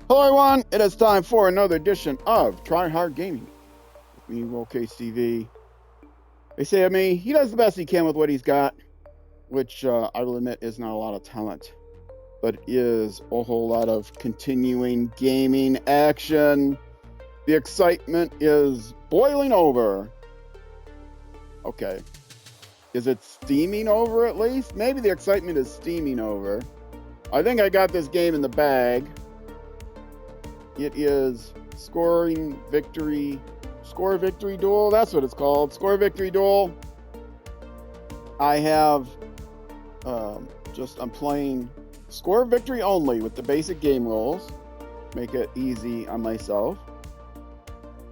Hello everyone, it is time for another edition of Try Hard Gaming. With me, RollCaseTV. They say of me, he does the best he can with what he's got, which I will admit is not a lot of talent, but is a whole lot of continuing gaming action. The excitement is boiling over. Okay. Is it steaming over at least? Maybe the excitement is steaming over. I think I got this game in the bag. It is Score Victory Duel. That's what it's called. Score Victory Duel. I have I'm playing Score Victory only with the basic game rules. Make it easy on myself.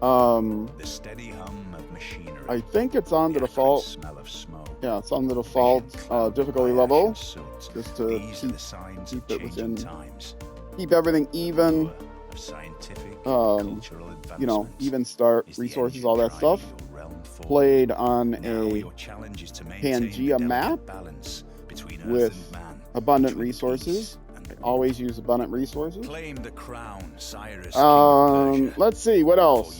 The steady hum of machinery. I think it's on the default. Smell of smoke. Yeah, it's on the default difficulty level. Just to keep it within. Keep everything even. Scientific, even start, resources, all that stuff. Played on a Pangea map with abundant resources. I always use abundant resources. Claim the crown, Cyrus. Let's see, what else?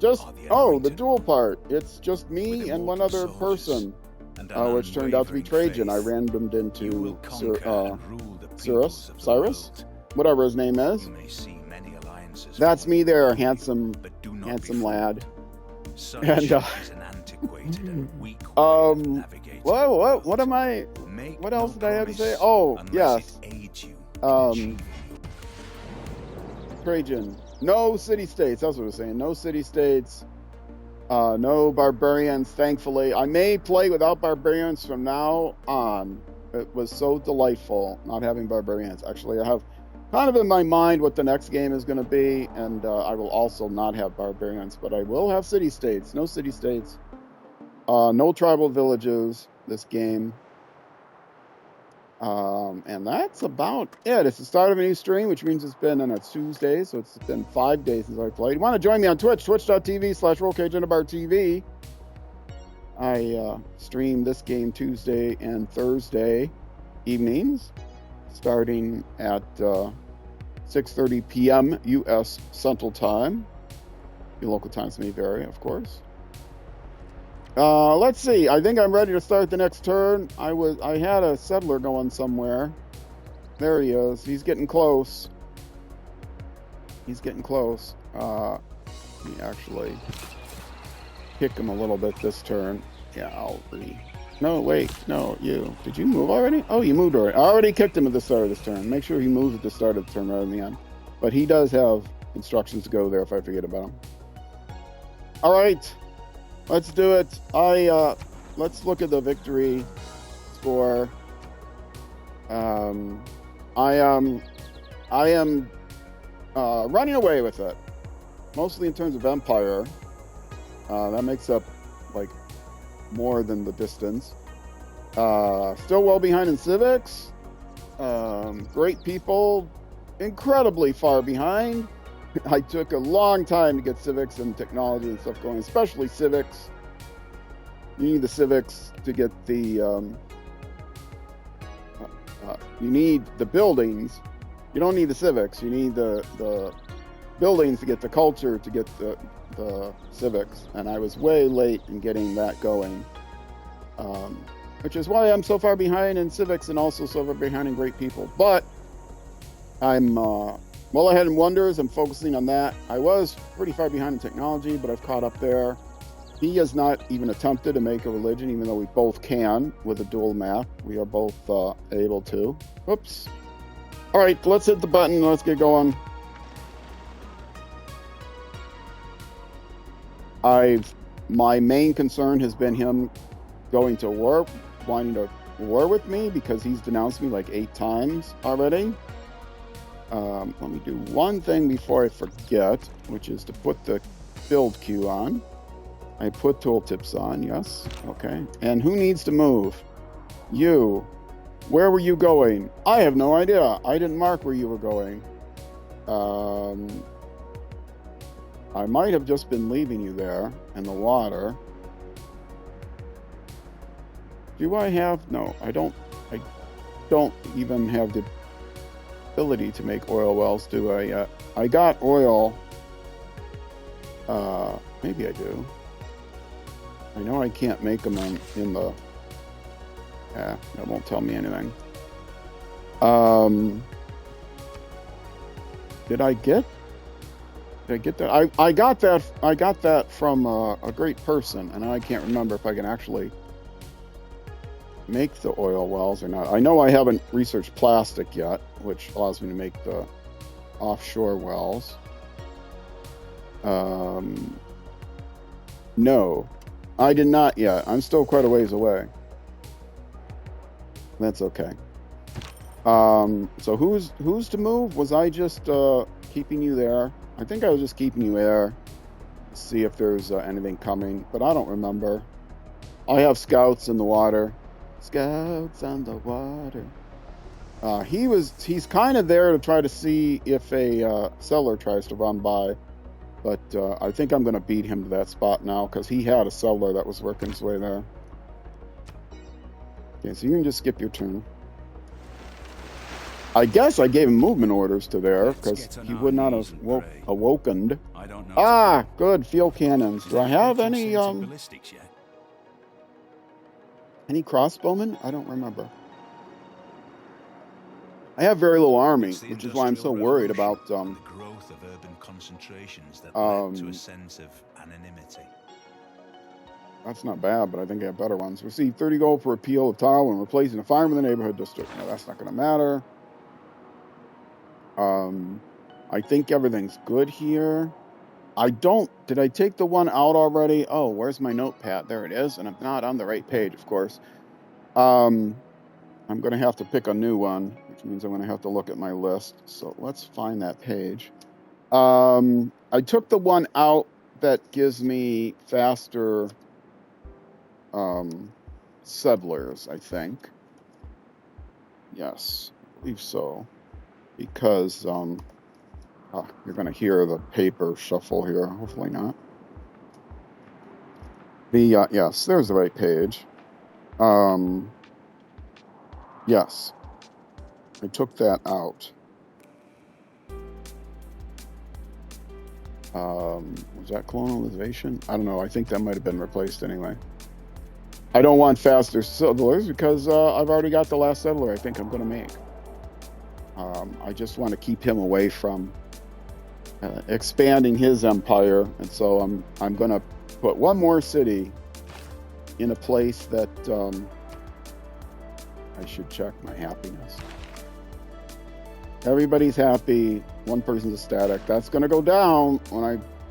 The duel part. It's just me and one other person, which turned out to be Trajan. I randomed into Cyrus, whatever his name is. That's me there, handsome lad. And what else did I have to say? Oh, yes. Trajan. No city-states, that's what I was saying. No city-states. No barbarians, thankfully. I may play without barbarians from now on. It was so delightful not having barbarians. Actually, I have kind of in my mind what the next game is going to be, and I will also not have barbarians, but I will have city-states. No city-states. No tribal villages this game. And that's about it. It's the start of a new stream, which means it's been on a Tuesday, so it's been 5 days since I played. You want to join me on Twitch, twitch.tv/RollCageTV. I stream this game Tuesday and Thursday evenings, starting at 6:30 p.m. U.S. Central Time. Your local times may vary, of course. Let's see. I think I'm ready to start the next turn. I had a settler going somewhere. There he is. He's getting close. Let me actually kick him a little bit this turn. Yeah, No, wait. No, you. Did you move already? Oh, you moved already. I already kicked him at the start of this turn. Make sure he moves at the start of the turn rather than the end. But he does have instructions to go there if I forget about him. All right. Let's do it. Let's look at the victory score. I am running away with it. Mostly in terms of Empire. That makes up, more than the distance. Still well behind in civics. Great people, incredibly far behind. I took a long time to get civics and technology and stuff going, especially civics. You need the civics to get the you need the buildings. You don't need the civics. You need the buildings to get the culture, to get the civics, and I was way late in getting that going, which is why I'm so far behind in civics and also so far behind in great people. But I'm well ahead in wonders. I'm focusing on that. I was pretty far behind in technology, but I've caught up there. He has not even attempted to make a religion, even though we both can with a dual map. We are both able to. Oops. All right, let's hit the button. Let's get going. My main concern has been him going to war, wanting to war with me, because he's denounced me like 8 times already. Let me do one thing before I forget, which is to put the build queue on. I put tooltips on, yes. Okay. And who needs to move? You. Where were you going? I have no idea. I didn't mark where you were going. I might have just been leaving you there in the water. Do I have? No, I don't even have the ability to make oil wells, do I yet? I got oil. Maybe I do. I know I can't make them in the... Yeah, that won't tell me anything. Did I get that? I got that from a great person, and I can't remember if I can actually make the oil wells or not. I know I haven't researched plastic yet, which allows me to make the offshore wells. No, I did not yet. I'm still quite a ways away. That's okay. So who's to move? Was I just keeping you there? I think I was just keeping you there to see if there's anything coming, but I don't remember. I have scouts in the water. Scouts on the water. He's kind of there to try to see if a settler tries to run by, but I think I'm going to beat him to that spot now because he had a settler that was working his way there. Okay, so you can just skip your turn. I guess I gave him movement orders to there because he would not have awoken. Ah, good, field cannons. Do I have any crossbowmen? I don't remember. I have very little army, which is why I'm so worried about the growth of urban concentrations that led to a sense of anonymity. That's not bad, but I think I have better ones. Receive 30 gold for appeal of tile when replacing a fireman in the neighborhood district. No, that's not going to matter. I think everything's good here. Did I take the one out already? Oh, where's my notepad? There it is, and I'm not on the right page, of course. I'm going to have to pick a new one, which means I'm going to have to look at my list. So let's find that page. I took the one out that gives me faster settlers, I think. Yes, I believe so. Because you're going to hear the paper shuffle here. Hopefully not. Yes, there's the right page. Yes, I took that out. Was that colonialization? I don't know. I think that might have been replaced anyway. I don't want faster settlers because I've already got the last settler I think I'm going to make. I just want to keep him away from expanding his empire, and so I'm going to put one more city in a place that I should check my happiness. Everybody's happy. One person's ecstatic. That's going to go down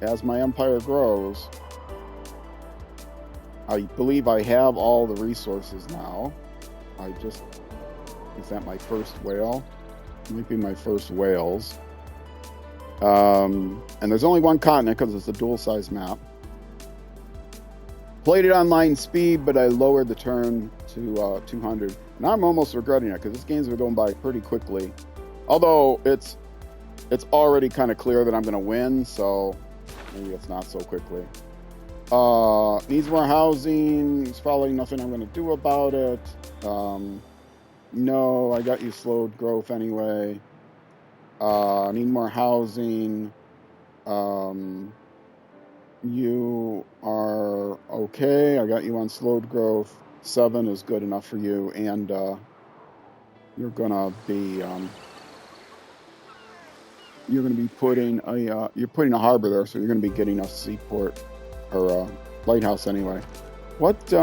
as my empire grows. I believe I have all the resources now. Is that my first whale? It might be my first whales. And there's only one continent because it's a dual size map. Played it online speed, but I lowered the turn to 200. And I'm almost regretting it because this game's been going by pretty quickly. Although it's already kind of clear that I'm going to win, so maybe it's not so quickly. Needs more housing. It's probably nothing I'm going to do about it. No, I got you slowed growth anyway. Need more housing. You are okay. I got you on slowed growth. 7 is good enough for you, and you're gonna be putting a harbor there, so you're gonna be getting a seaport or a lighthouse anyway. What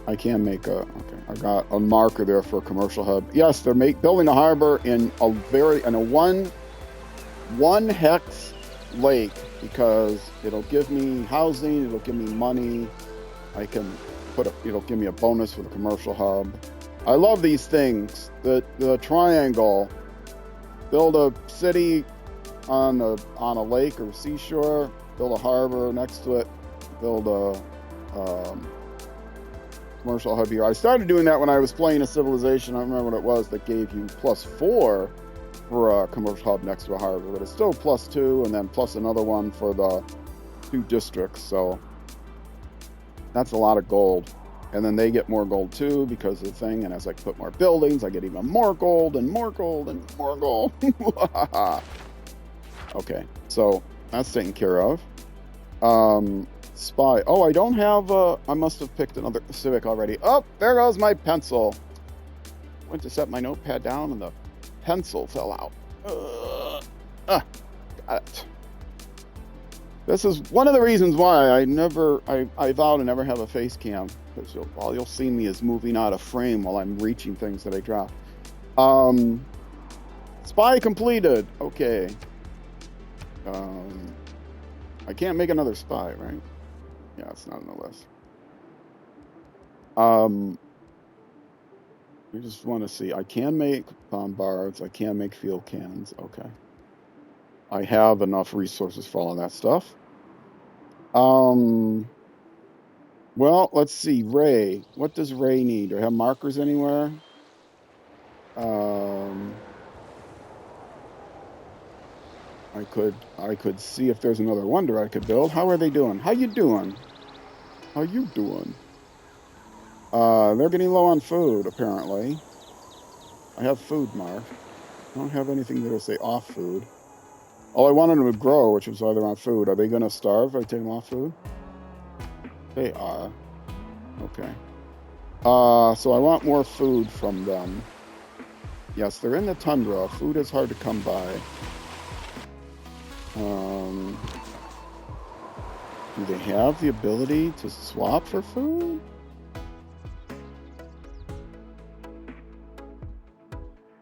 I can make okay. I got a marker there for a commercial hub. Yes, they're building a harbor in a one hex lake because it'll give me housing, it'll give me money. It'll give me a bonus for the commercial hub. I love these things. The triangle. Build a city on a lake or seashore. Build a harbor next to it. Build a commercial hub here. I started doing that when I was playing a civilization. I don't remember what it was that gave you +4 for a commercial hub next to a harbor, but it's still +2 and then plus another one for the 2 districts. So that's a lot of gold. And then they get more gold too because of the thing. And as I put more buildings, I get even more gold and more gold and more gold. Okay, so that's taken care of. Spy. Oh, I don't have I must have picked another civic already. Oh, there goes my pencil. Went to set my notepad down and the pencil fell out. Got it. This is one of the reasons why I vow to never have a face cam, because all you'll see me is moving out of frame while I'm reaching things that I drop. Spy completed. Okay. I can't make another spy, right? Yeah, it's not on the list. I just want to see. I can make bombards. I can make field cannons. Okay. I have enough resources for all of that stuff. Well, let's see. Ray. What does Ray need? Do I have markers anywhere? I could see if there's another wonder I could build. How are they doing? How you doing? How you doing? They're getting low on food, apparently. I have food marked. I don't have anything there to say off food. Oh, I wanted them to grow, which was either on food. Are they going to starve if I take them off food? They are. Okay. So I want more food from them. Yes, they're in the tundra. Food is hard to come by. Do they have the ability to swap for food?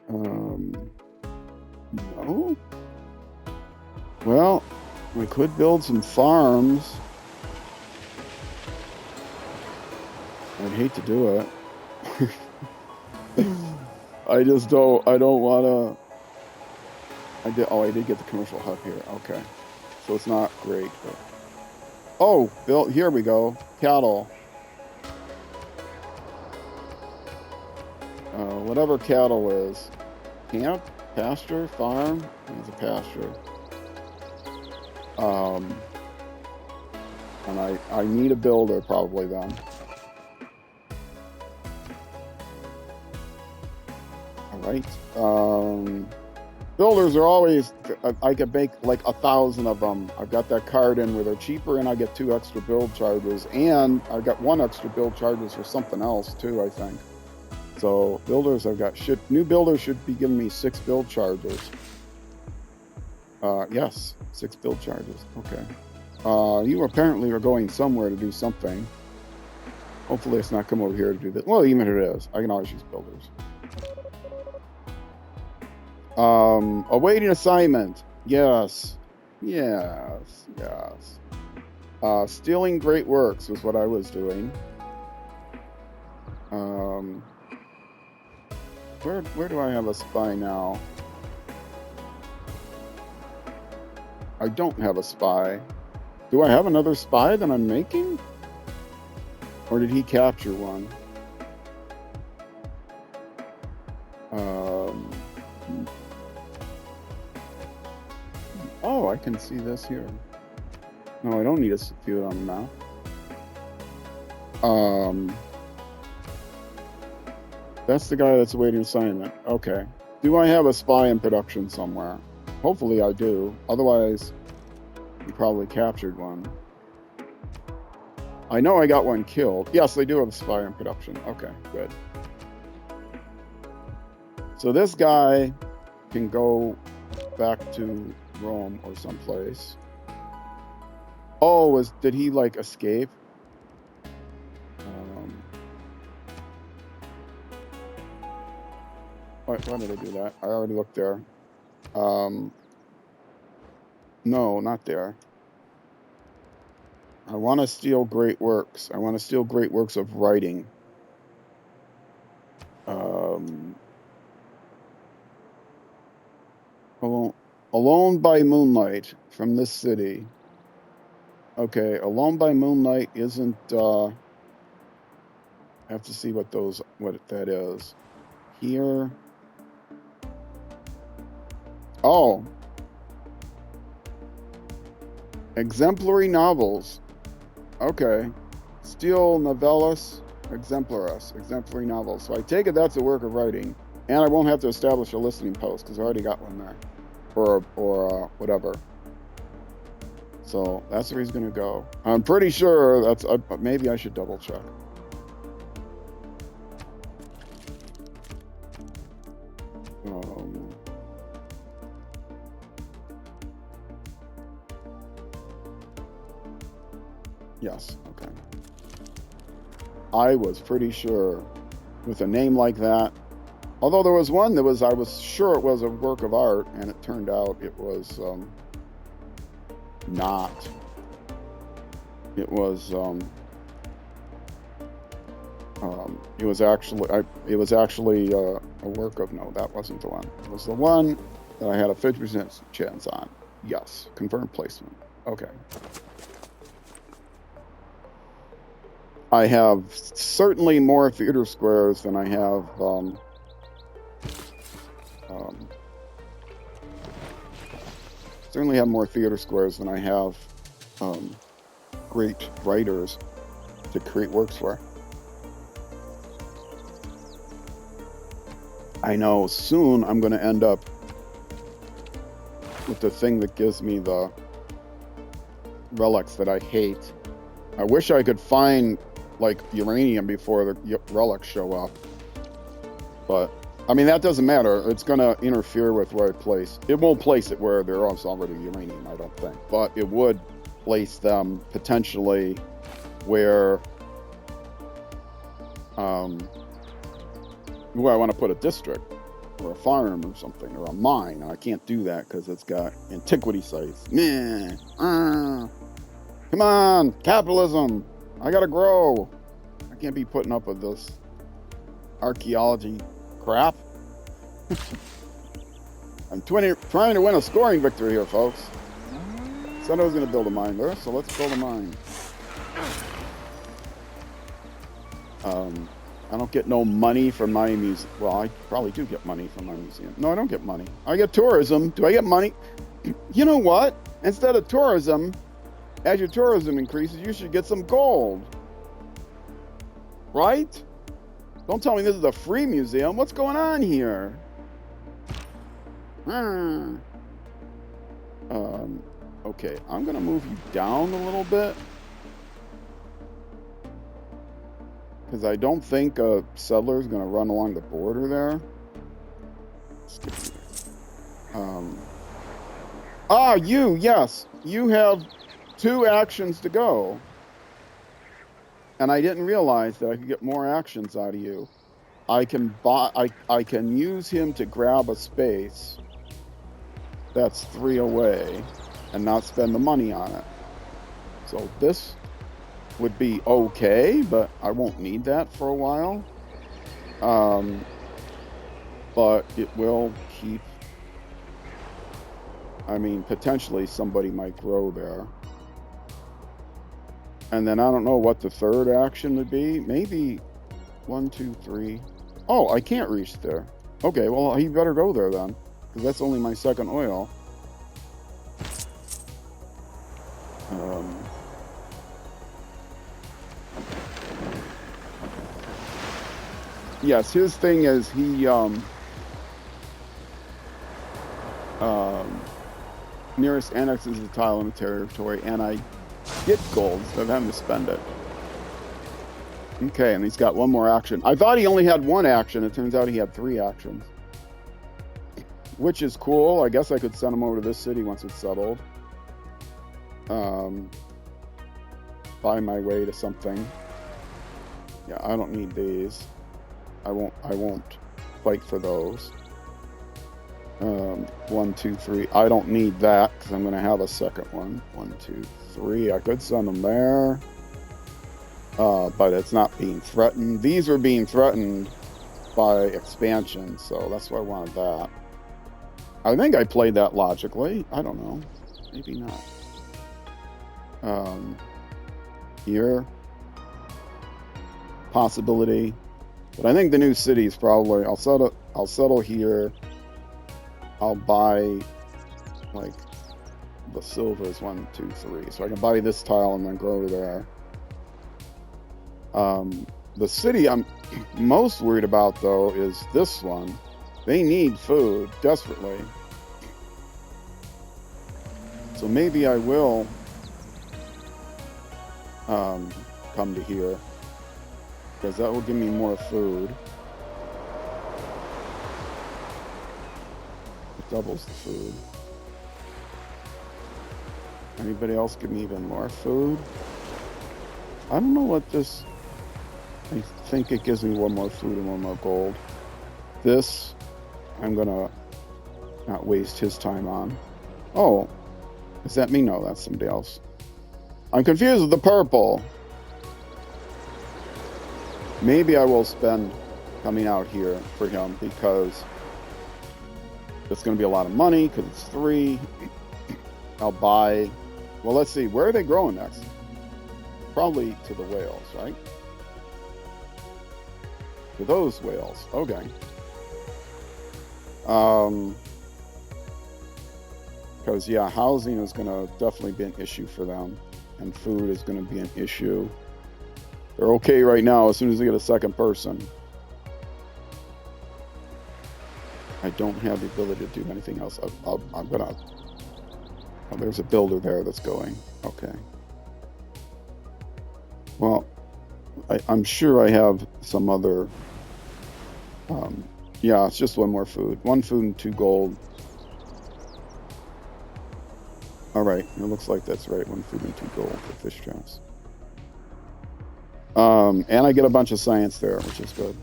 No. Well, we could build some farms. I'd hate to do it. I don't want to. I did get the commercial hub here. Okay. So it's not great, but. Oh, Bill, here we go. Cattle. Whatever cattle is. Camp, pasture, farm. It's a pasture. And I need a builder probably then. All right. Builders are always, I could make like 1,000 of them. I've got that card in where they're cheaper and I get 2 extra build charges. And I've got 1 extra build charges for something else too, I think. So builders new builders should be giving me 6 build charges. Yes, 6 build charges. Okay. You apparently are going somewhere to do something. Hopefully it's not come over here to do this. Well, even if it is, I can always use builders. Awaiting assignment. Yes. Stealing great works was what I was doing. Where do I have a spy now? I don't have a spy. Do I have another spy that I'm making? Or did he capture one? Oh, I can see this here. No, I don't need to view it on the map. That's the guy that's awaiting assignment. Okay. Do I have a spy in production somewhere? Hopefully I do. Otherwise, he probably captured one. I know I got one killed. Yes, they do have a spy in production. Okay, good. So this guy can go back to Rome or someplace. Oh, did he like escape? Why did I do that? I already looked there. No, not there. I want to steal great works. I want to steal great works of writing. Alone by moonlight from this city. Okay, alone by moonlight isn't. I have to see what that is. Here. Oh. Exemplary novels. Okay. Steal novellas. exemplary novel. So I take it that's a work of writing, and I won't have to establish a listening post because I already got one there, or whatever. So that's where he's going to go. I'm pretty sure that's. Maybe I should double check. Yes. Okay. I was pretty sure with a name like that. Although there was one that was, I was sure it was a work of art, and it turned out it was not. It was actually a work of, no, that wasn't the one. It was the one that I had a 50% chance on. Yes, confirmed placement. Okay. I have certainly more theater squares than I have more theater squares than I have great writers to create works for. I know soon I'm going to end up with the thing that gives me the relics that I hate. I wish I could find like uranium before the relics show up, but I mean that doesn't matter. It's going to interfere with where I place. It won't place it where there is already uranium, I don't think, but it would place them potentially where I want to put a district or a farm or something or a mine, and I can't do that because it's got antiquity sites. Come on, capitalism! I gotta grow. I can't be putting up with this archaeology crap. I'm trying to win a scoring victory here, folks. Said I was gonna build a mine there, so let's build a mine. I don't get no money from my museum. Well, I probably do get money from my museum. No, I don't get money. I get tourism. Do I get money? You know what? Instead of tourism, as your tourism increases, you should get some gold. Right? Don't tell me this is a free museum. What's going on here? Okay, I'm going to move you down a little bit. Because I don't think a settler is going to run along the border there. Yes. You have 2 actions to go. And I didn't realize that I could get more actions out of you. I can use him to grab a space that's 3 away and not spend the money on it. So this would be okay, but I won't need that for a while. But it will keep, I mean, potentially somebody might grow there. And then I don't know what the 3rd action would be. Maybe 1, 2, 3. Oh, I can't reach there. Okay, well, he better go there then, because that's only my 2nd oil. Yes, his thing is he nearest annexes the tile in the territory, and I get gold instead of having to spend it. Okay, and he's got 1 more action. I thought he only had 1 action. It turns out he had 3 actions, which is cool. I guess I could send him over to this city once it's settled. Buy my way to something. Yeah, I don't need these. I won't fight for those. 1, 2, 3. I don't need that because I'm going to have a 2nd one. 1, 2, 3. I could send them there. But it's not being threatened. These are being threatened by expansion, so that's why I wanted that. I think I played that logically. I don't know. Maybe not. Here. Possibility. But I think the new city is probably, I'll settle here. I'll buy like the silvers 1, 2, 3. So I can buy this tile and then grow to there. The city I'm most worried about, though, is this one. They need food desperately. So maybe I will come to here, because that will give me more food. It doubles the food. Anybody else give me even more food? I don't know what this... I think it gives me one more food and one more gold. This, I'm gonna not waste his time on. Oh, is that me? No, that's somebody else. I'm confused with the purple. Maybe I will spend coming out here for him, because it's going to be a lot of money, because it's 3. I'll buy... Well, let's see. Where are they growing next? Probably to the whales, right? To those whales. Okay. Because, yeah, housing is going to definitely be an issue for them. And food is going to be an issue. They're okay right now. As soon as they get a second person, I don't have the ability to do anything else. I'm going to... Oh, there's a builder there that's going. Okay. Well, I'm sure I have some other... yeah, it's just one more food. 1 food and 2 gold. Alright, it looks like that's right. 1 food and 2 gold for fish traps. And I get a bunch of science there, which is good.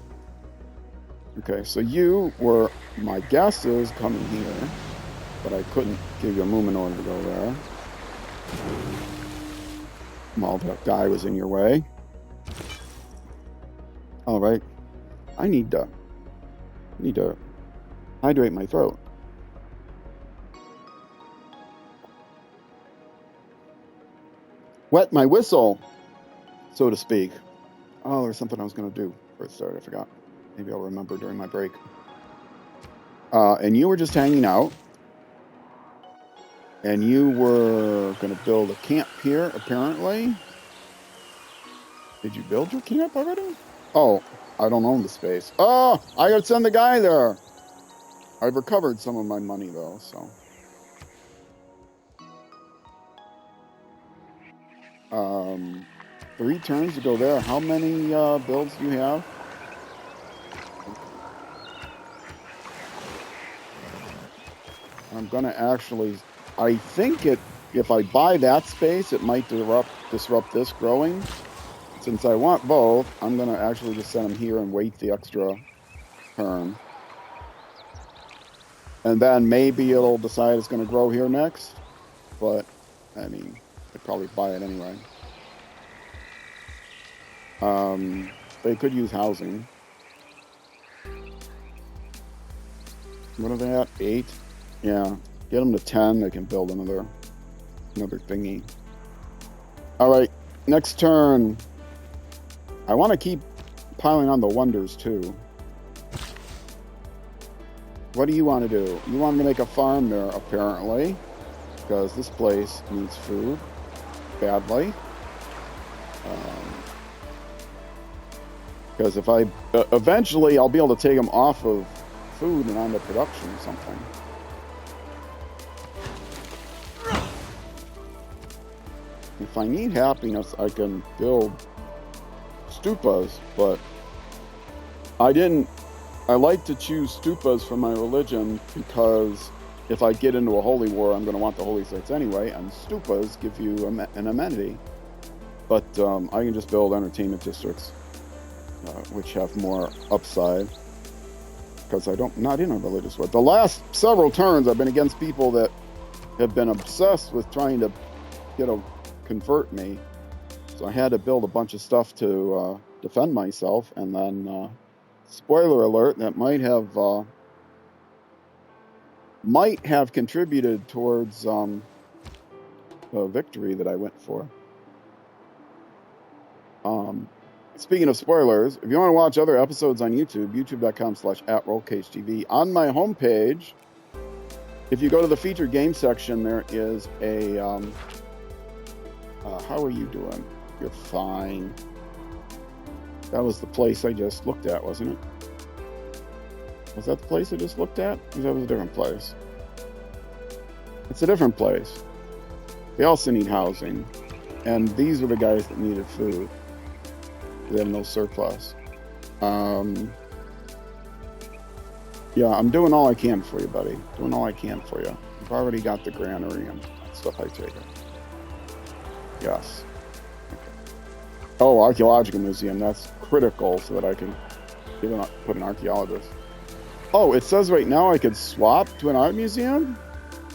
Okay, so you were my guesses coming here, but I couldn't give you a movement order to go there. Well, that guy was in your way. Alright. I need to hydrate my throat. Wet my whistle, so to speak. Oh, there's something I was going to do for a start. I forgot. Maybe I'll remember during my break. And you were just hanging out. And you were going to build a camp here, apparently. Did you build your camp already? Oh, I don't own the space. Oh, I got to send the guy there. I've recovered some of my money, though, so. 3 turns to go there. How many builds do you have? I'm going to actually... I think if I buy that space, it might disrupt this growing. Since I want both, I'm going to actually just send them here and wait the extra turn. And then maybe it'll decide it's going to grow here next. But, I mean, I'd probably buy it anyway. They could use housing. What are they at? 8? Yeah. Get them to 10, they can build another thingy. Alright, next turn. I want to keep piling on the wonders, too. What do you want to do? You want to make a farm there, apparently. Because this place needs food. Badly. Because if I... eventually, I'll be able to take them off of food and onto production or something. If I need happiness, I can build stupas, but I like to choose stupas for my religion because if I get into a holy war, I'm going to want the holy sites anyway, and stupas give you an amenity. But I can just build entertainment districts, which have more upside, because not in a religious war. The last several turns, I've been against people that have been obsessed with trying to convert me, so I had to build a bunch of stuff to defend myself, and then spoiler alert, that might have contributed towards the victory that I went for. Speaking of spoilers, if you want to watch other episodes on YouTube, youtube.com/@RollCageTV. On my homepage, if you go to the featured game section, there is a how are you doing? You're fine. That was the place I just looked at, wasn't it? Was that the place I just looked at? Or that was a different place? It's a different place. They also need housing. And these are the guys that needed food. They have no surplus. Yeah, I'm doing all I can for you, buddy. Doing all I can for you. I've already got the granary and stuff, I take it. Yes. Oh, archaeological museum. That's critical so that I can put an archaeologist. Oh, it says right now I could swap to an art museum,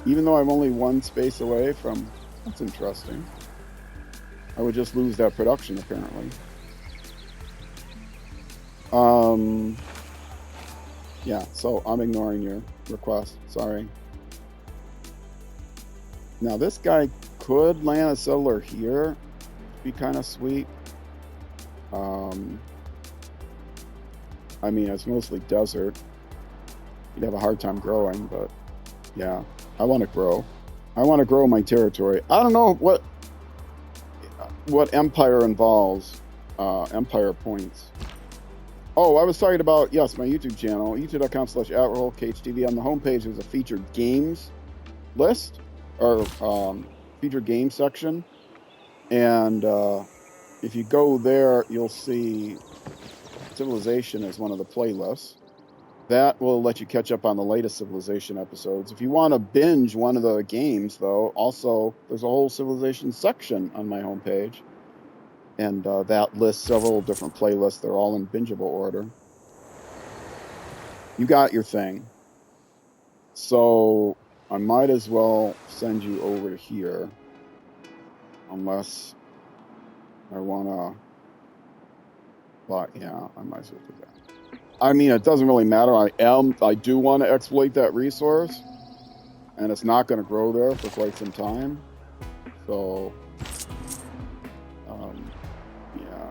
even though I'm only one space away from. That's interesting. I would just lose that production apparently. Yeah. So I'm ignoring your request. Sorry. Now this guy could land a settler here. Be kind of sweet. I mean, it's mostly desert. You'd have a hard time growing, but yeah, I want to grow. I want to grow my territory. I don't know what empire involves, empire points. Oh, I was talking about, yes, my YouTube channel, youtube.com/@KHTV. On the homepage, there's a featured games list, or featured game section. And if you go there, you'll see Civilization as one of the playlists. That will let you catch up on the latest Civilization episodes. If you want to binge one of the games, though, also, there's a whole Civilization section on my homepage. And that lists several different playlists. They're all in bingeable order. You got your thing. So I might as well send you over to here. Unless I want to... But yeah, I might as well do that. I mean, it doesn't really matter. I do want to exploit that resource, and it's not going to grow there for quite some time. So, yeah.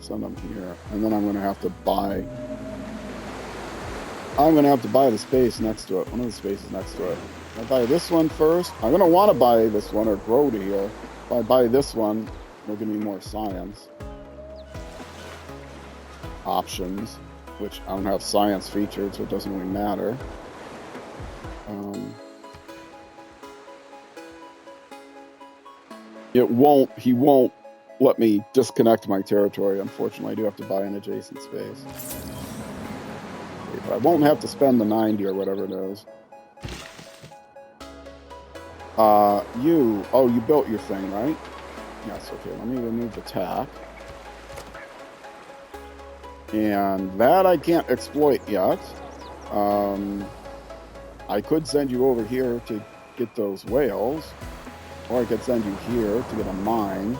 Send them here, and then I'm going to have to buy. I'm going to have to buy the space next to it. One of the spaces next to it. If I buy this one first, I'm going to want to buy this one or grow to here. If I buy this one, it'll give me more science options, which I don't have science featured, so it doesn't really matter. He won't let me disconnect my territory. Unfortunately, I do have to buy an adjacent space. Okay, but I won't have to spend the 90 or whatever it is. You built your thing, right? Yes, okay, let me remove the tack. And that I can't exploit yet. I could send you over here to get those whales. Or I could send you here to get a mine.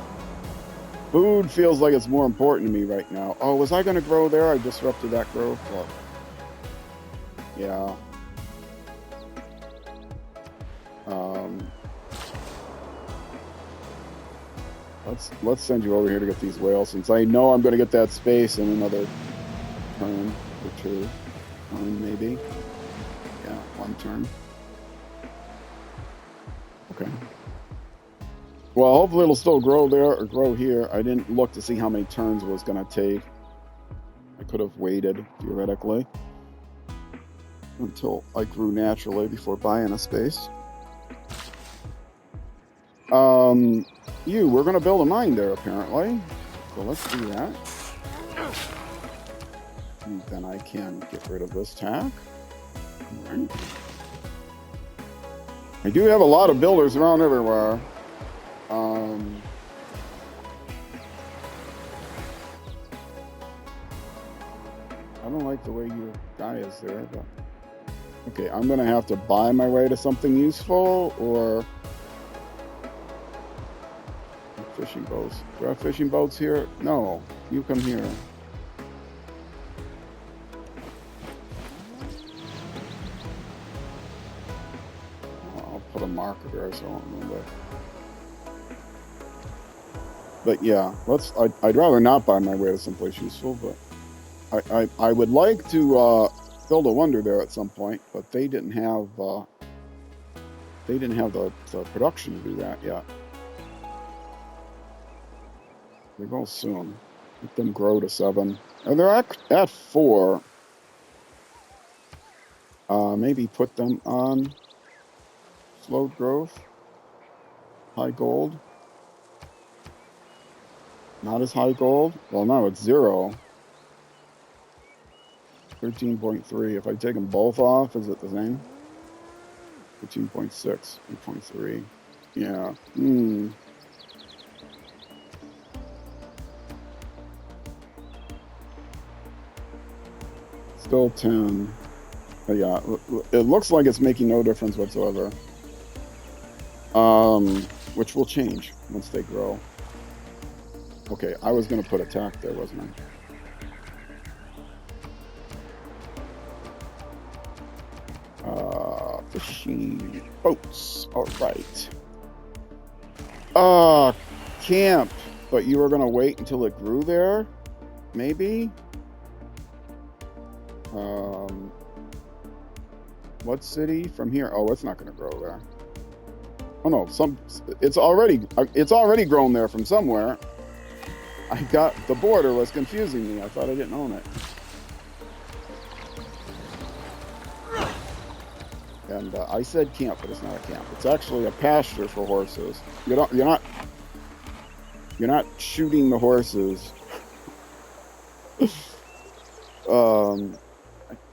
Food feels like it's more important to me right now. Oh, was I going to grow there? I disrupted that growth. Well, yeah. Let's send you over here to get these whales, since I know I'm going to get that space in another turn or two. Maybe. Yeah, one turn. Okay. Well, hopefully it'll still grow there or grow here. I didn't look to see how many turns it was going to take. I could have waited, theoretically, until I grew naturally before buying a space. We're going to build a mine there, apparently. So let's do that. And then I can get rid of this tack. All right. I do have a lot of builders around everywhere. I don't like the way your guy is there, but... Okay, I'm going to have to buy my way to something useful, or... Fishing boats. Do I have fishing boats here? No. You come here. I'll put a marker there so I won't remember. But yeah, I'd rather not buy my way to someplace useful, but I would like to build a wonder there at some point, but they didn't have the production to do that yet. They will soon. Let them grow to 7. And they're at 4. Maybe put them on slowed growth. High gold. Not as high gold. Well, now it's 0. 13.3. If I take them both off, is it the same? 13.6, 8.3. Yeah. Still 10. But yeah, it looks like it's making no difference whatsoever. Which will change once they grow. Okay, I was going to put attack there, wasn't I? Fishing boats. All right. Camp. But you were going to wait until it grew there? Maybe? What city from here? Oh, it's not going to grow there. Oh no, it's already grown there from somewhere. I got the border was confusing me. I thought I didn't own it. And I said camp, but it's not a camp. It's actually a pasture for horses. You're not shooting the horses.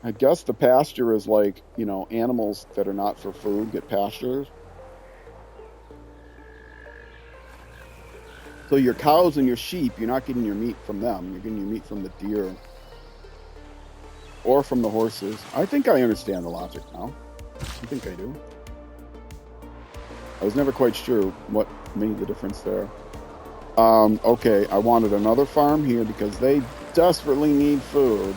I guess the pasture is like, animals that are not for food get pastures. So your cows and your sheep, you're not getting your meat from them. You're getting your meat from the deer. Or from the horses. I think I understand the logic now. I think I do. I was never quite sure what made the difference there. Okay, I wanted another farm here because they desperately need food.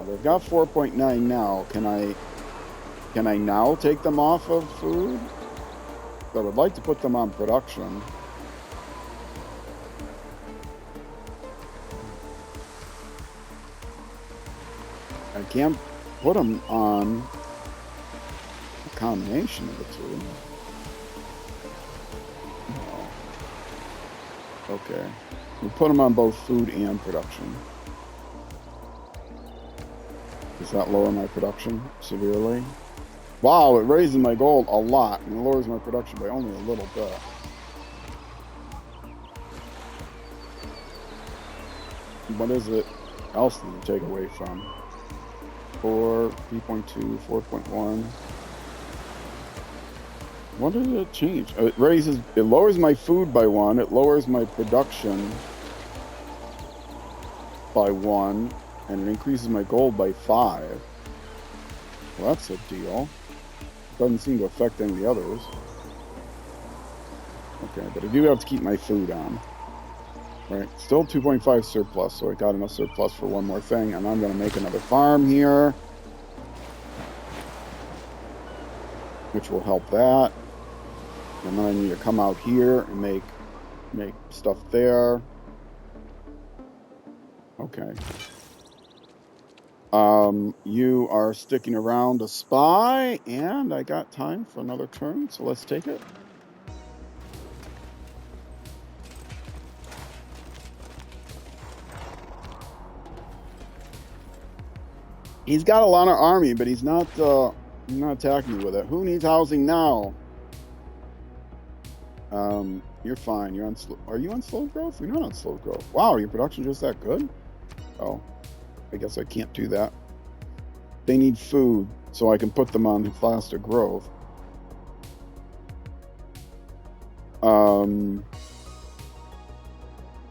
They've got 4.9 now. Can I now take them off of food? I would like to put them on production. I can't put them on a combination of the two. No. Okay. We'll put them on both food and production. Does that lower my production severely? Wow, it raises my gold a lot and it lowers my production by only a little bit. What is it else that you take away from? 4, 3.2, 4.1. What did it change? It lowers my food by 1. It lowers my production by 1. And it increases my gold by 5. Well, that's a deal. Doesn't seem to affect any of the others. Okay, but I do have to keep my food on. Right, still 2.5 surplus, so I got enough surplus for one more thing, and I'm going to make another farm here. Which will help that. And then I need to come out here and make stuff there. Okay. You are sticking around to spy, and I got time for another turn, so let's take it. He's got a lot of army, but he's not attacking me with it. Who needs housing now? You're fine. Are you on slow growth? You're not on slow growth. Wow, your production just that good? Oh. I guess I can't do that. They need food, so I can put them on faster growth.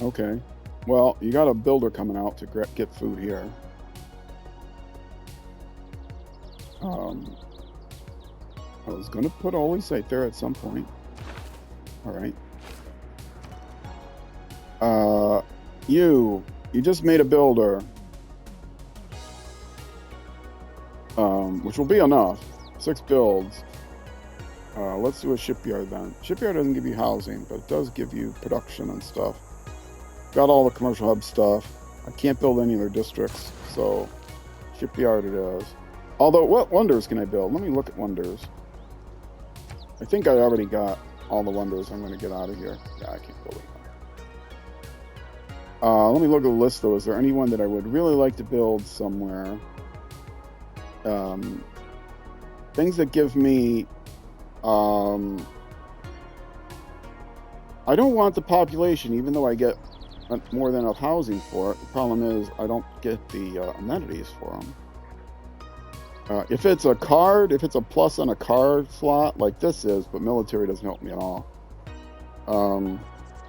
Okay. Well, you got a builder coming out to get food here. I was going to put a holy site there at some point. All right. You just made a builder. Which will be enough. 6 builds. Let's do a shipyard then. Shipyard doesn't give you housing, but it does give you production and stuff. Got all the commercial hub stuff. I can't build any other districts, so shipyard it is. Although, what wonders can I build? Let me look at wonders. I think I already got all the wonders I'm going to get out of here. Yeah, I can't build it. Let me look at the list, though. Is there anyone that I would really like to build somewhere? Things that give me... I don't want the population, even though I get more than enough housing for it. The problem is I don't get the amenities for them. If it's a card, if it's a plus on a card slot, like this is, but military doesn't help me at all.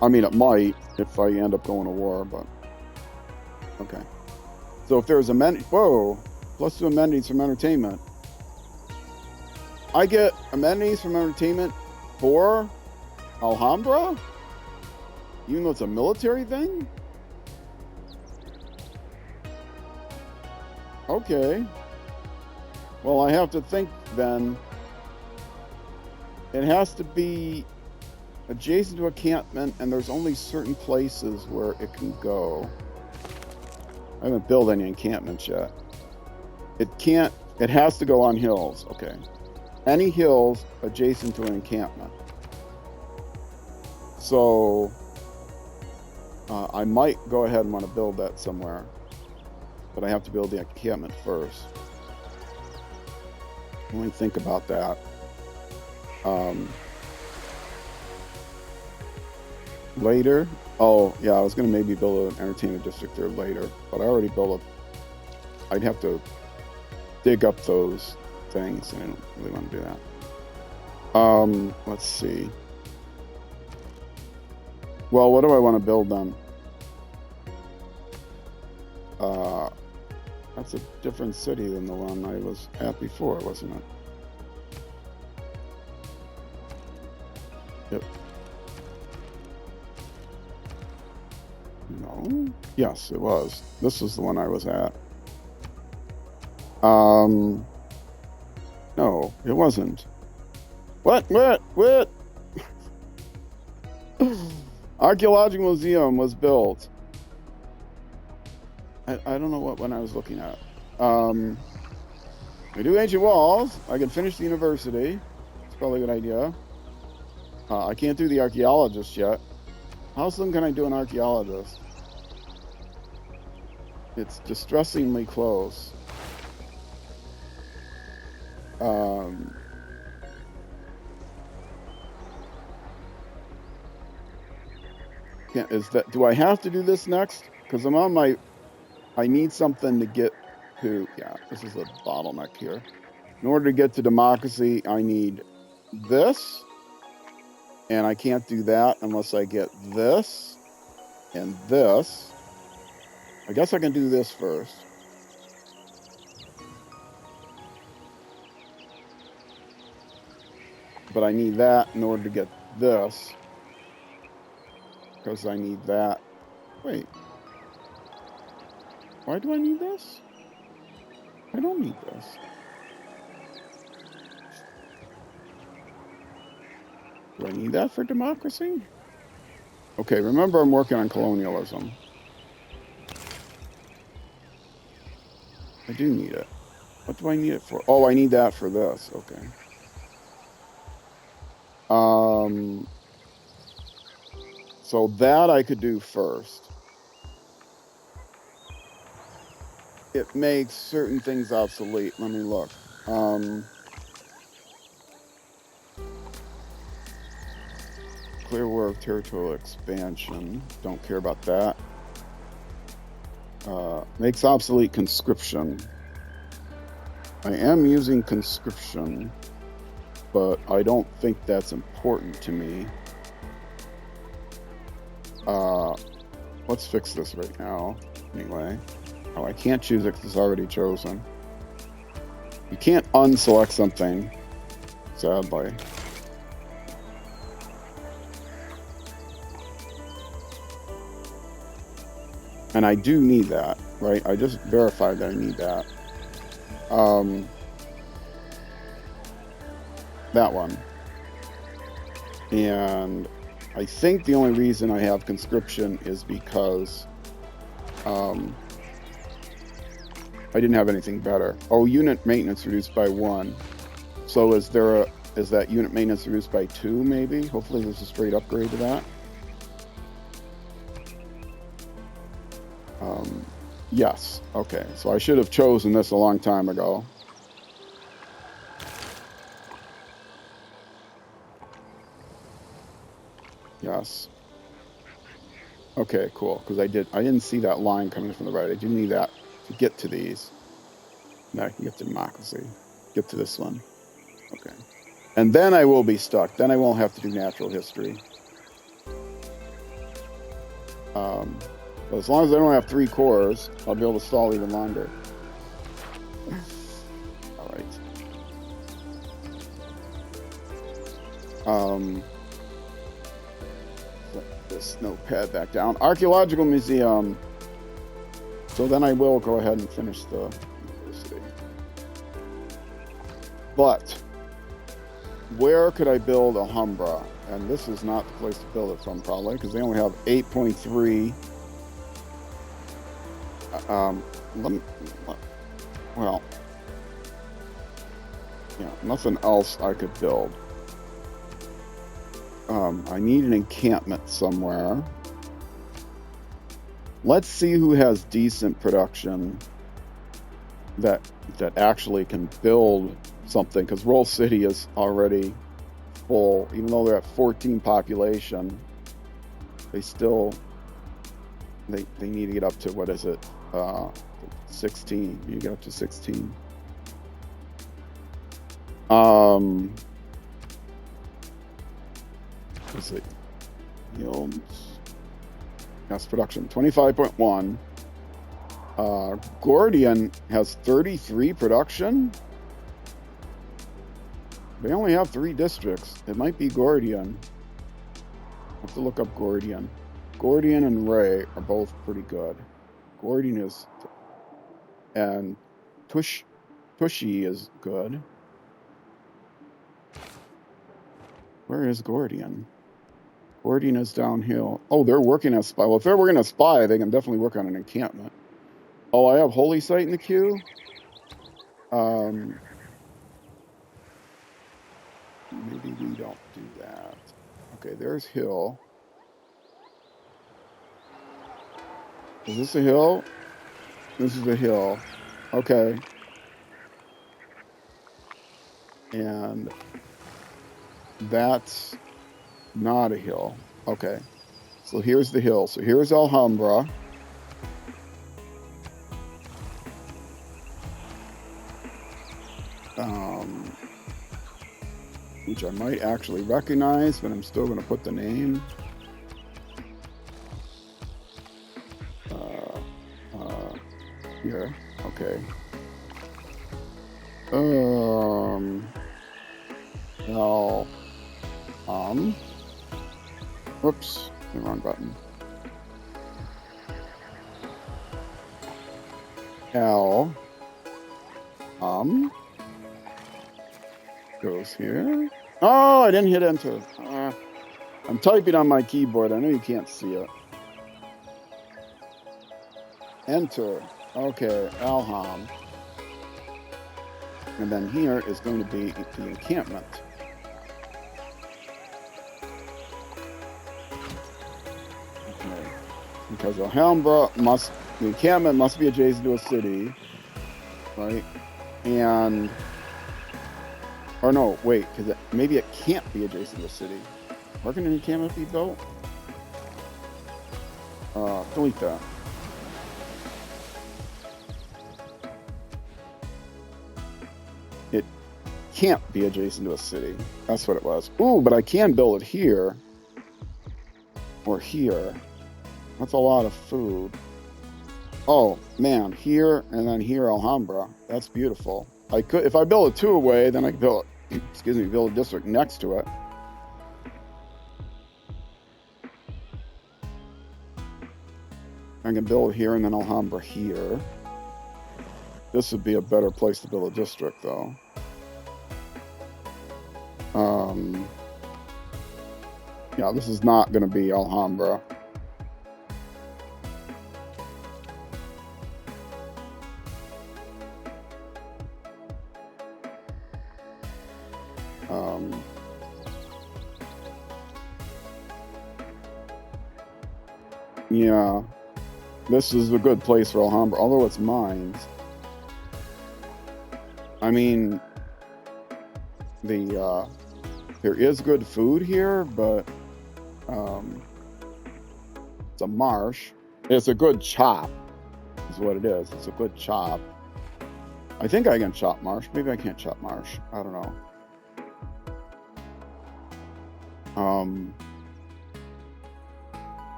I mean, it might if I end up going to war, but... Okay. So if there's amenities... Whoa! Plus 2 amenities from entertainment. I get amenities from entertainment for Alhambra? Even though it's a military thing? Okay. Well, I have to think then. It has to be adjacent to a encampment, and there's only certain places where it can go. I haven't built any encampments yet. It has to go on hills. Okay. Any hills adjacent to an encampment. So I might go ahead and want to build that somewhere, but I have to build the encampment first. Let me think about that. Later. Oh yeah, I was going to maybe build an entertainment district there later, but I already built I'd have to dig up those things, and I don't really want to do that. Let's see. Well, what do I want to build then? That's a different city than the one I was at before, wasn't it? Yep. No? Yes, it was. This was the one I was at. No, it wasn't. What? Archaeological Museum was built. I don't know what one I was looking at. I do ancient walls. I can finish the university. It's probably a good idea. I can't do the archaeologist yet. How soon can I do an archaeologist? It's distressingly close. Do I have to do this next? Because I'm on my... I need something to get to... Yeah, this is a bottleneck here. In order to get to democracy, I need this. And I can't do that unless I get this and this. I guess I can do this first. But I need that in order to get this. Because I need that. Wait. Why do I need this? I don't need this. Do I need that for democracy? Okay, remember I'm working on colonialism. I do need it. What do I need it for? Oh, I need that for this. Okay. So that I could do first. It makes certain things obsolete. Let me look. Clear work, territorial expansion. Don't care about that. Makes obsolete conscription. I am using conscription, but I don't think that's important to me. Let's fix this right now, anyway. Oh, I can't choose it because it's already chosen. You can't unselect something, sadly. And I do need that, right? I just verified that I need that. That one. And I think the only reason I have conscription is because I didn't have anything better. Oh, unit maintenance reduced by 1. So is there is that unit maintenance reduced by 2, maybe? Hopefully there's a straight upgrade to that. Yes. Okay, so I should have chosen this a long time ago. Yes. Okay, cool. Because I didn't see that line coming from the right. I do need that to get to these. Now I can get to democracy. Get to this one. Okay. And then I will be stuck. Then I won't have to do natural history. But as long as I don't have 3 cores, I'll be able to stall even longer. All right. Set this notepad back down. Archaeological Museum. So then I will go ahead and finish the university. But where could I build Alhambra? And this is not the place to build it from, probably, because they only have 8.3. Well, yeah, nothing else I could build. I need an encampment somewhere. Let's see who has decent production that actually can build something, because Roll City is already full. Even though they're at 14 population, they still they need to get up to, what is it, 16. You get up to 16. Let's see. Yields. Mass production 25.1. Gordian has 33 production. They only have 3 districts. It might be Gordian. I have to look up Gordian. Gordian and Ray are both pretty good. Gordian is, and Tushy is good. Where is Gordian? Gordian is downhill. Oh, they're working on spy. Well, if they're working on spy, they can definitely work on an encampment. Oh, I have Holy Site in the queue. Maybe we don't do that. Okay, there's hill. Is this a hill? This is a hill. Okay. And that's not a hill. Okay. So here's the hill. So here's Alhambra. Which I might actually recognize, but I'm still going to put the name. Here. Okay. Whoops, the wrong button. Goes here. Oh, I didn't hit enter. I'm typing on my keyboard. I know you can't see it. Enter. Okay, Alham. And then here is going to be the encampment. Okay. Because Alhambra the encampment must be adjacent to a city, right? And, or no, wait, because maybe it can't be adjacent to a city. Where can an encampment be built? Delete that. It can't be adjacent to a city. That's what it was. Ooh, but I can build it here. Or here. That's a lot of food. Oh, man. Here and then here, Alhambra. That's beautiful. I could, if I build a 2-away, then I could build, build a district next to it. I can build here and then Alhambra here. This would be a better place to build a district, though. Yeah, this is not going to be Alhambra. Yeah, this is a good place for Alhambra, although it's mines. I mean, there is good food here, but it's a marsh. It's a good chop, is what it is. It's a good chop. I think I can chop marsh. Maybe I can't chop marsh. I don't know.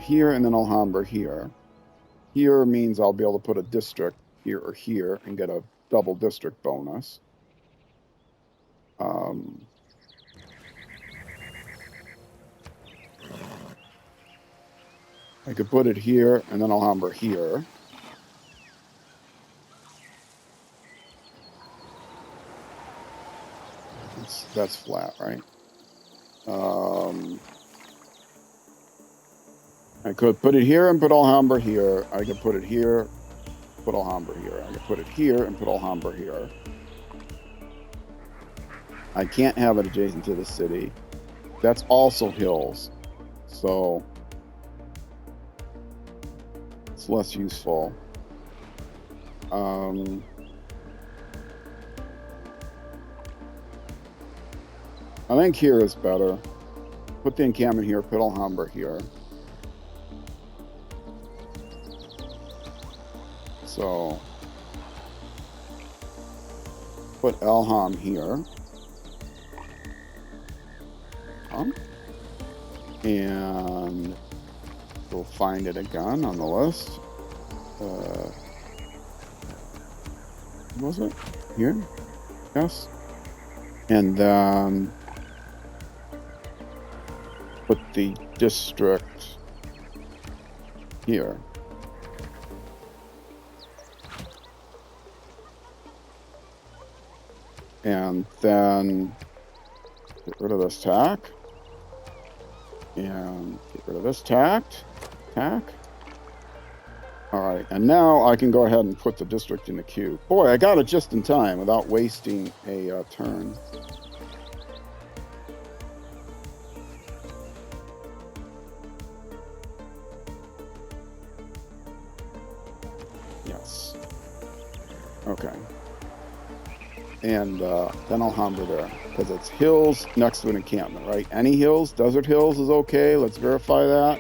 Here and then Alhambra here. Here means I'll be able to put a district here or here and get a double district bonus. I could put it here and then Alhambra here. That's flat, right? I could put it here and put Alhambra here. I could put it here, put Alhambra here. I could put it here and put Alhambra here. I can't have it adjacent to the city. That's also hills, so it's less useful. I think here is better. Put the encampment here, put Alhambra here. So put Elham here. And we'll find it again on the list. Was it here? Yes. And then put the district here. And then get rid of this tack. And get rid of this tack. All right, and now I can go ahead and put the district in the queue. Boy, I got it just in time without wasting a turn. Yes. Okay. And then Alhambra there, because it's hills next to an encampment, right? Any hills, desert hills is okay. Let's verify that.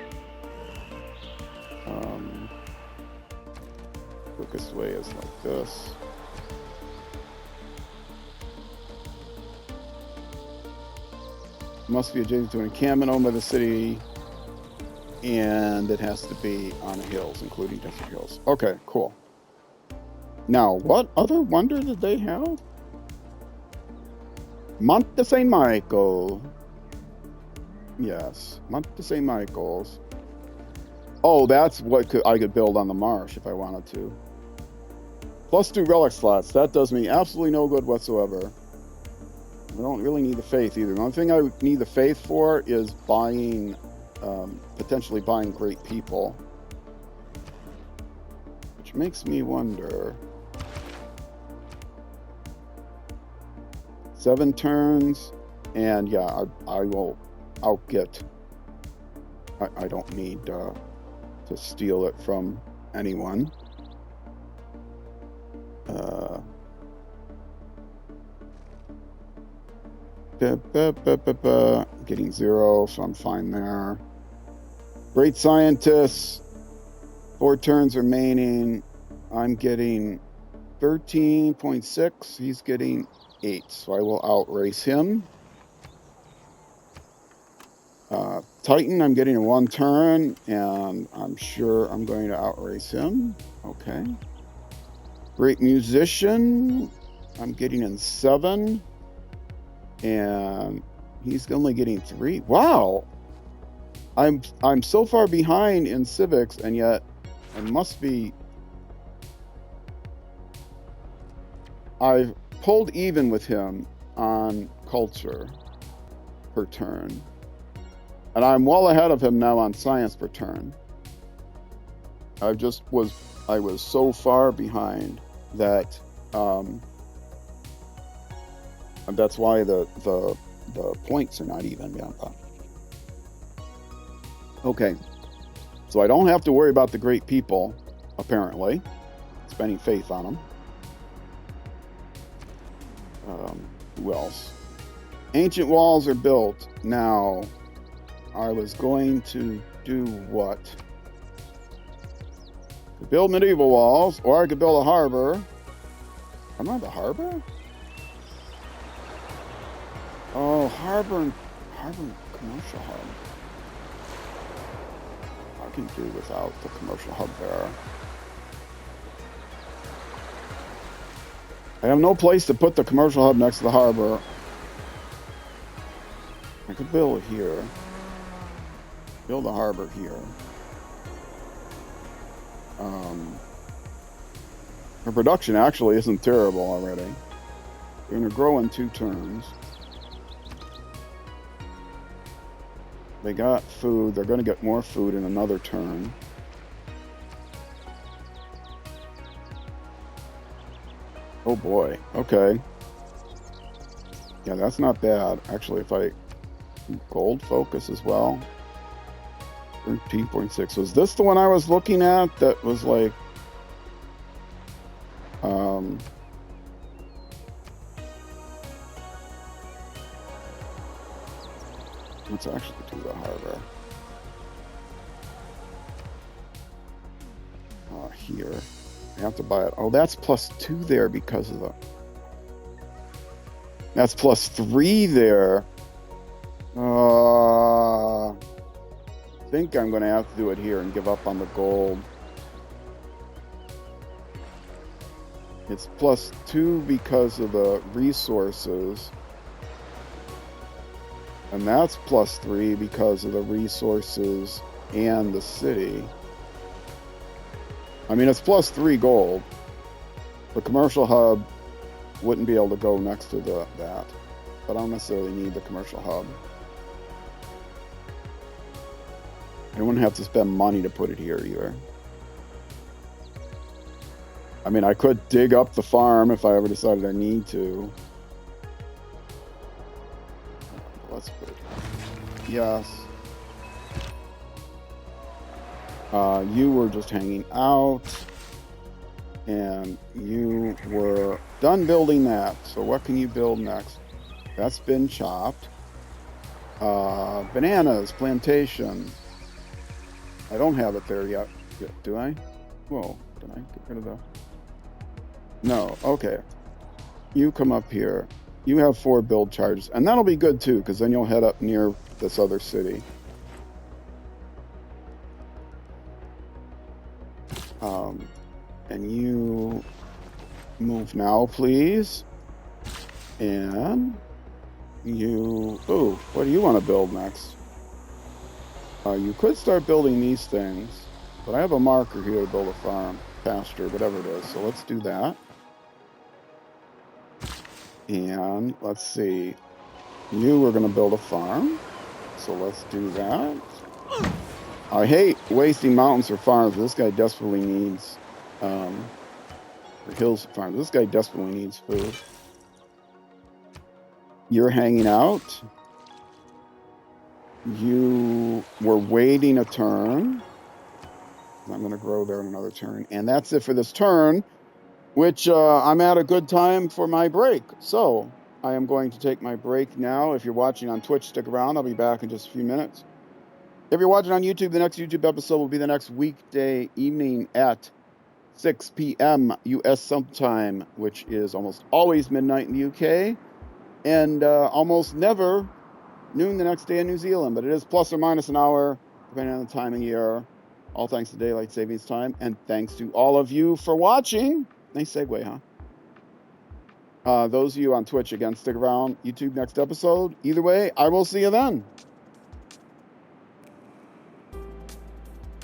Quickest way is like this. Must be adjacent to an encampment owned by the city, and it has to be on hills, including desert hills. Okay, cool. Now, what other wonder did they have? Monte St. Michael. Yes, Monte St. Michael's. Oh, that's what I could build on the marsh if I wanted to. +2 relic slots. That does me absolutely no good whatsoever. I don't really need the faith either. The only thing I would need the faith for is buying, potentially buying great people. Which makes me wonder. 7 turns, and yeah, I'll get. I don't need to steal it from anyone. Getting 0, so I'm fine there. Great scientists, 4 turns remaining. I'm getting 13.6. He's getting 8, so I will outrace him. Titan, I'm getting a 1 turn, and I'm sure I'm going to outrace him. Okay. Great musician, I'm getting in 7, and he's only getting 3. Wow, I'm so far behind in civics, and yet I must be. I've pulled even with him on culture per turn. And I'm well ahead of him now on science per turn. I was so far behind that that's why the points are not even. Okay, so I don't have to worry about the great people, apparently. Spending faith on them. Who else? Ancient walls are built. Now, I was going to do what? I could build medieval walls, or I could build a harbor. I'm not the harbor? Oh, harbor and commercial hub. I can do without the commercial hub there. I have no place to put the commercial hub next to the harbor. I could build it here. Build a harbor here. Her production actually isn't terrible already. They're going to grow in 2 turns. They got food. They're going to get more food in another turn. Oh boy. Okay. Yeah, that's not bad. Actually, if I gold focus as well. 13.6. Was this the one I was looking at that was like let's actually do the harbor. Here. I have to buy it. Oh, that's +2 there because of the... That's +3 there. I think I'm going to have to do it here and give up on the gold. It's +2 because of the resources. And that's +3 because of the resources and the city. I mean, it's +3 gold. The commercial hub wouldn't be able to go next to that. But I don't necessarily need the commercial hub. I wouldn't have to spend money to put it here either. I mean, I could dig up the farm if I ever decided I need to. Let's put it here. Yes. You were just hanging out. And you were done building that. So what can you build next? That's been chopped. Bananas, plantation. I don't have it there yet. Do I? Whoa, did I get rid of the... No, okay. You come up here. You have 4 build charges. And that'll be good too, because then you'll head up near this other city. And you move now, please. And you... Oh, what do you want to build next? You could start building these things, but I have a marker here to build a farm, pasture, whatever it is. So let's do that. And let's see. You were going to build a farm, so let's do that. I hate wasting mountains for farms. This guy desperately needs, or hills for farms. This guy desperately needs food. You're hanging out. You were waiting a turn. I'm going to grow there in another turn. And that's it for this turn, which I'm at a good time for my break. So I am going to take my break now. If you're watching on Twitch, stick around. I'll be back in just a few minutes. If you're watching on YouTube, the next YouTube episode will be the next weekday evening at 6 p.m. U.S. sometime, which is almost always midnight in the UK, and almost never noon the next day in New Zealand, but it is plus or minus an hour, depending on the time of year. All thanks to daylight savings time, and thanks to all of you for watching. Nice segue, huh? Those of you on Twitch, again, stick around. YouTube next episode. Either way, I will see you then.